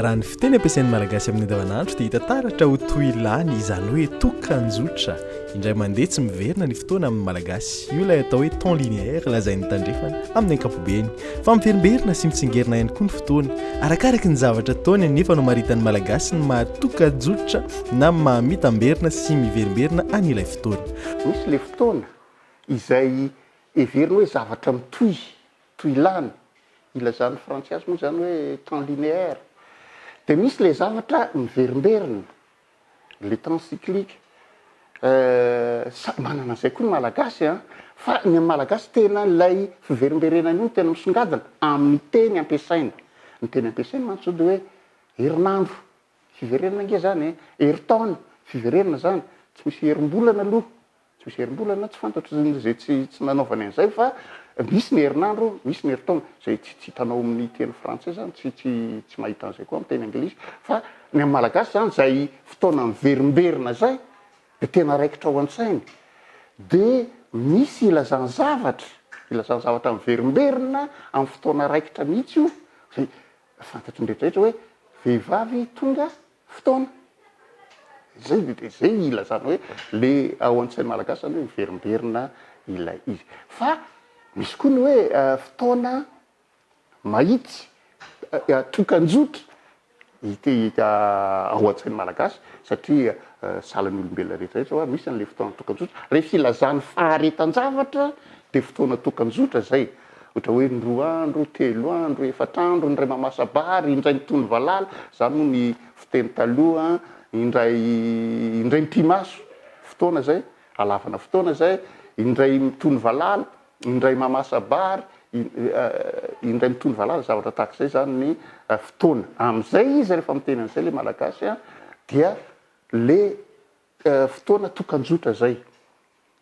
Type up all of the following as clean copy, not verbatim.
raha ny fiteny ampiasain'ny malagasy amin'ny andavanandro dia hita taratra ho toy ilany izany hoe tokanjotra indray mandeha tsy miverina ny fotoana amin'ny malagasy io ilay atao hoe temps linéaire lazain'ny tandrefana amin'ny ankapobeny fa miverimberina sy mitsingerina ihany koa ny fotoana arakaraka ny zavatra ataony nefa no maritan'ny malagasy ny mahatokajotra na mahamitamberina sy miverimberina an'ilay fotoana. Misy le fotoana izay heverina hoe zavatra mitohy toilany ilazan'ny frantsy moa zany hoe temps linéaire. De misy le zavatra miverimberina le temps cyclique. Manana an'izay koa ny malagasy fa ny malagasy tena ilay fiverimberenana io tena misongadina amin'ny teny ampiasaina. Ny teny ampiasaina mantsody hoe herinandro fiverenana nge zany herintaona fiverenana zany tsy misy herim-bolana aloha tsy misy herim-bolana tsy fantatro zay tsy nanaovany an'izay fa misy ny herinandro misy ny herintaona zay tsy hitanao amin'ny teny frantsay zany tsy mahita an'izay koa amin'ny teny anglisy fa ny amin'ny malagasy zany zay fotoana miverimberina zay de tena raikitra ao an-tsainy de misy ilazany zavatra miverimberina amin'ny fotoana raikitra mihitsy io zay fantatry ny rehetrarehetra hoe vehivavy tonga fotoana zay ilazany hoe le ao an-tsainy malagasy zany hoe miverimberina ilay izy fa misy koa ny hoe fotoana mahitsy tokanjotra hita ao an-tsainy malagasy satria salan'ny olombelona rehetrarehetra hoe misy an'le fotoana tokanjotra rehefa ilazany faharetan-javatra de fotoana tokanjotra zay ohatra hoe ny 2 andro 3 andro 4 andro indray mamasabary indray mitony valala zany no ny fiteny taloha indray mipimaso fotoana zay alavana fotoana zay indray mitony valala indray mamasabary indray mitony valala zavatra tahak'izay zany ny fotoana am'izay izy rehefa miteny an'izay le malagasy dia le fotoana tokanjotra zay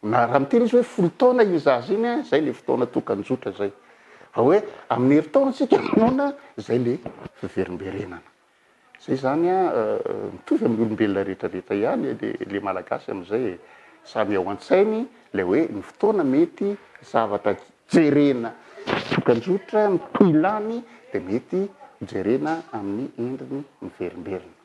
na raha miteny izy hoe folo taona izazy iny zay le fotoana tokanjotra zay fa hoe amin'ny herintaona tsika nona zay le fiverimberenana zay zany mitovy amin'ny olombelona rehetrarehetra ihany le malagasy am'izay samy ao an-tsainy le hoe ny fotoana mety zavatra jerena tokanjotra mitoilany de mety jerena amin'ny endriny miverimberina.